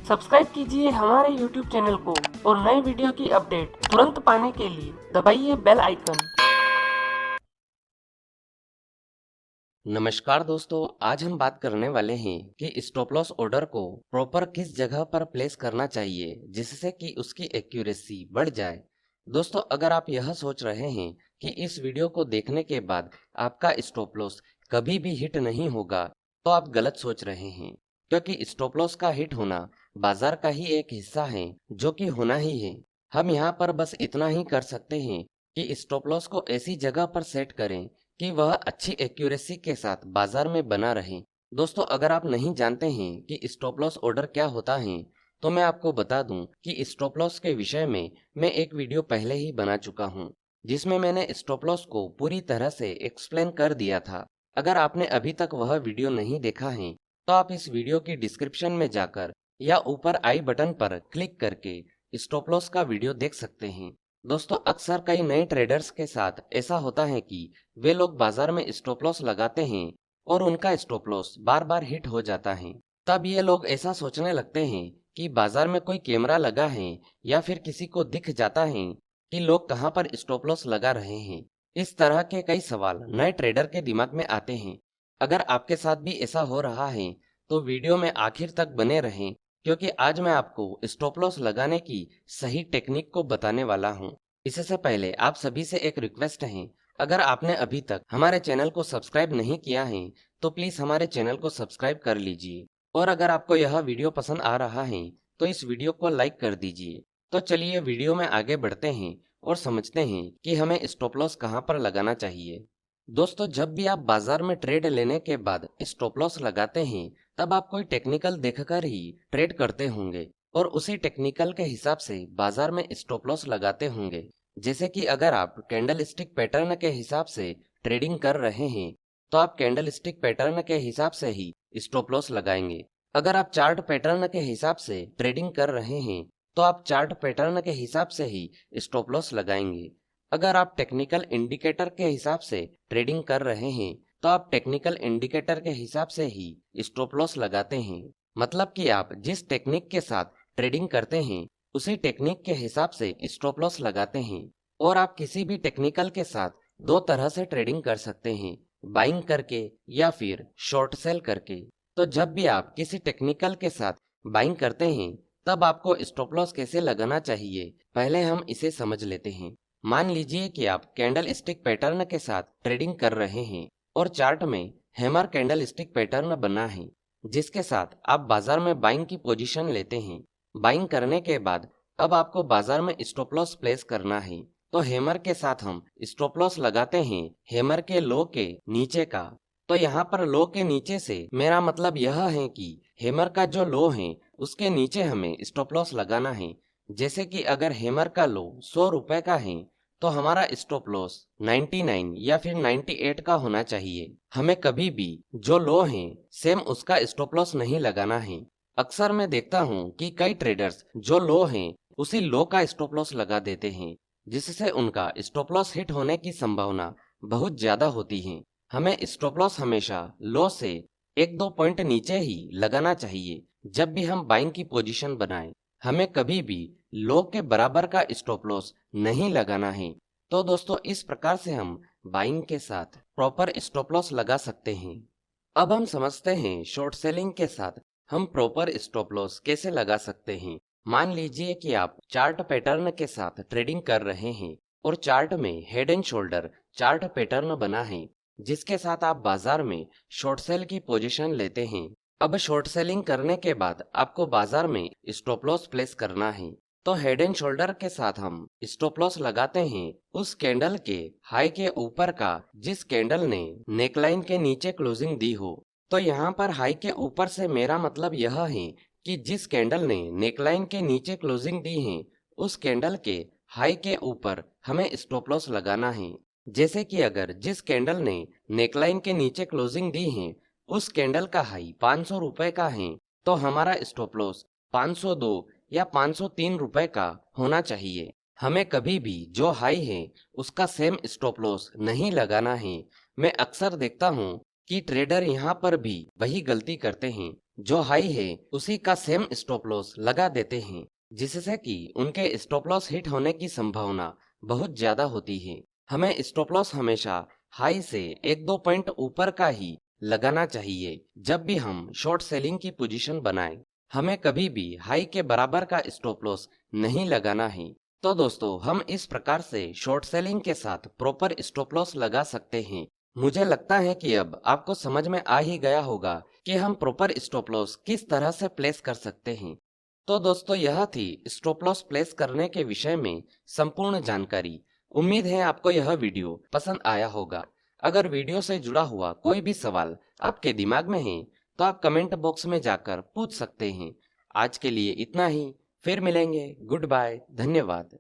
Subscribe कीजिए हमारे YouTube channel को और नए वीडियो की अपडेट तुरंत पाने के लिए दबाइए बेल आइकन। नमस्कार दोस्तों, आज हम बात करने वाले हैं कि स्टॉप लॉस ऑर्डर को प्रॉपर किस जगह पर प्लेस करना चाहिए जिससे कि उसकी एक्यूरेसी बढ़ जाए। दोस्तों, अगर आप यह सोच रहे हैं कि इस वीडियो को देखने के बाद आपका स्टॉप लॉस कभी भी हिट नहीं होगा, तो आप गलत सोच रहे हैं, क्योंकि स्टॉप लॉस का हिट होना बाजार का ही एक हिस्सा है जो कि होना ही है। हम यहाँ पर बस इतना ही कर सकते हैं कि स्टॉप लॉस को ऐसी जगह पर सेट करें कि वह अच्छी एक्यूरेसी के साथ बाजार में बना रहे। दोस्तों, अगर आप नहीं जानते हैं कि स्टॉप लॉस ऑर्डर क्या होता है, तो मैं आपको बता दूं कि स्टॉप लॉस के विषय में मैं एक वीडियो पहले ही बना चुका हूं, जिसमें मैंने स्टॉप लॉस को पूरी तरह से एक्सप्लेन कर दिया था। अगर आपने अभी तक वह वीडियो नहीं देखा है, तो आप इस वीडियो की डिस्क्रिप्शन में जाकर या ऊपर आई बटन पर क्लिक करके स्टॉप लॉस का वीडियो देख सकते हैं। दोस्तों, अक्सर कई नए ट्रेडर्स के साथ ऐसा होता है कि वे लोग बाजार में स्टॉप लॉस लगाते हैं और उनका स्टॉप लॉस बार बार हिट हो जाता है। तब ये लोग ऐसा सोचने लगते हैं कि बाजार में कोई कैमरा लगा है या फिर किसी को दिख जाता है कि लोग कहाँ पर स्टॉप लॉस लगा रहे हैं। इस तरह के कई सवाल नए ट्रेडर के दिमाग में आते हैं। अगर आपके साथ भी ऐसा हो रहा है, तो वीडियो में आखिर तक बने रहें, क्योंकि आज मैं आपको स्टॉप लॉस लगाने की सही टेक्निक को बताने वाला हूँ। इससे पहले आप सभी से एक रिक्वेस्ट है, अगर आपने अभी तक हमारे चैनल को सब्सक्राइब नहीं किया है, तो प्लीज हमारे चैनल को सब्सक्राइब कर लीजिए। और अगर आपको यह वीडियो पसंद आ रहा है, तो इस वीडियो को लाइक कर दीजिए। तो चलिए वीडियो में आगे बढ़ते हैं और समझते हैं कि हमें स्टॉप लॉस कहाँ पर लगाना चाहिए। दोस्तों, जब भी आप बाजार में ट्रेड लेने के बाद स्टॉप लॉस लगाते हैं, तब आप कोई टेक्निकल देखकर ही ट्रेड करते होंगे और उसी टेक्निकल के हिसाब से बाजार में स्टॉप लॉस लगाते होंगे। जैसे कि अगर आप कैंडल स्टिक पैटर्न के हिसाब से ट्रेडिंग कर रहे हैं, तो आप कैंडल स्टिक पैटर्न के हिसाब से ही स्टॉप लॉस लगाएंगे। अगर आप चार्ट पैटर्न के हिसाब से ट्रेडिंग कर रहे हैं, तो आप चार्ट पैटर्न के हिसाब से ही स्टॉप लॉस लगाएंगे। अगर आप टेक्निकल इंडिकेटर के हिसाब से ट्रेडिंग कर रहे हैं, तो आप टेक्निकल इंडिकेटर के हिसाब से ही स्टॉप लॉस लगाते हैं। मतलब कि आप जिस टेक्निक के साथ ट्रेडिंग करते हैं, उसी टेक्निक के हिसाब से स्टॉप लॉस लगाते हैं। और आप किसी भी टेक्निकल के साथ दो तरह से ट्रेडिंग कर सकते हैं, बाइंग करके या फिर शॉर्ट सेल करके। तो जब भी आप किसी टेक्निकल के साथ बाइंग करते हैं, तब आपको स्टॉप लॉस कैसे लगाना चाहिए, पहले हम इसे समझ लेते हैं। मान लीजिए कि आप कैंडल स्टिक पैटर्न के साथ ट्रेडिंग कर रहे हैं और चार्ट में हैमर कैंडल स्टिक पैटर्न बना है, जिसके साथ आप बाजार में बाइंग की पोजीशन लेते हैं। बाइंग करने के बाद अब आपको बाजार में स्टॉप लॉस प्लेस करना है। तो हैमर के साथ हम स्टॉप लॉस लगाते हैं हैमर के लो के नीचे का। तो यहाँ पर लो के नीचे से मेरा मतलब यह है कि हैमर का जो लो है, उसके नीचे हमें स्टॉप लॉस लगाना है। जैसे कि अगर हैमर का लो 100 रुपए का है, तो हमारा स्टॉप लॉस 99 या फिर 98 का होना चाहिए। हमें कभी भी जो लो है सेम उसका स्टॉप लॉस नहीं लगाना है। अक्सर मैं देखता हूँ कि कई ट्रेडर्स जो लो हैं उसी लो का स्टॉप लॉस लगा देते हैं, जिससे उनका स्टॉप लॉस हिट होने की संभावना बहुत ज्यादा होती है। हमें स्टॉप लॉस हमेशा लो से एक दो पॉइंट नीचे ही लगाना चाहिए जब भी हम बाइंग की पोजीशन बनाएं। हमें कभी भी लो के बराबर का स्टॉप लॉस नहीं लगाना है। तो दोस्तों, इस प्रकार से हम बाइंग के साथ प्रॉपर स्टॉप लॉस लगा सकते हैं। अब हम समझते हैं शॉर्ट सेलिंग के साथ हम प्रॉपर स्टॉप लॉस कैसे लगा सकते हैं। मान लीजिए कि आप चार्ट पैटर्न के साथ ट्रेडिंग कर रहे हैं और चार्ट में head and shoulder chart pattern बना है, जिसके साथ आप बाजार में शॉर्ट सेल की पोजीशन लेते हैं। अब शॉर्ट सेलिंग करने के बाद आपको बाजार में स्टॉप लॉस प्लेस करना है। तो हेड एंड शोल्डर के साथ हम स्टॉप लॉस लगाते हैं उस कैंडल के हाई के ऊपर का, जिस कैंडल ने नेकलाइन के नीचे क्लोजिंग दी हो। तो यहाँ पर हाई के ऊपर से मेरा मतलब यह है कि जिस कैंडल ने नेकलाइन के नीचे क्लोजिंग दी है, उस कैंडल के हाई के ऊपर हमें स्टॉप लॉस लगाना है। जैसे कि अगर जिस कैंडल ने नेकलाइन के नीचे क्लोजिंग दी है, उस कैंडल का हाई 500 रुपए का है, तो हमारा स्टॉप लॉस 502 या 503 रुपए का होना चाहिए। हमें कभी भी जो हाई है उसका सेम स्टॉप लॉस नहीं लगाना है। मैं अक्सर देखता हूँ कि ट्रेडर यहाँ पर भी वही गलती करते हैं। जो हाई है उसी का सेम स्टॉप लॉस लगा देते हैं, जिससे कि उनके स्टॉप लॉस हिट होने की संभावना बहुत ज्यादा होती है। हमें स्टॉप लॉस हमेशा हाई से 1-2 पॉइंट ऊपर का ही लगाना चाहिए जब भी हम शॉर्ट सेलिंग की पोजीशन बनाएं। हमें कभी भी हाई के बराबर का स्टॉप लॉस नहीं लगाना है। तो दोस्तों, हम इस प्रकार से शॉर्ट सेलिंग के साथ प्रॉपर स्टॉप लॉस लगा सकते हैं। मुझे लगता है कि अब आपको समझ में आ ही गया होगा कि हम प्रॉपर स्टॉप लॉस किस तरह से प्लेस कर सकते हैं। तो दोस्तों, यह थी स्टॉप लॉस प्लेस करने के विषय में संपूर्ण जानकारी। उम्मीद है आपको यह वीडियो पसंद आया होगा। अगर वीडियो से जुड़ा हुआ कोई भी सवाल आपके दिमाग में है तो आप कमेंट बॉक्स में जाकर पूछ सकते हैं। आज के लिए इतना ही, फिर मिलेंगे। गुड बाय, धन्यवाद।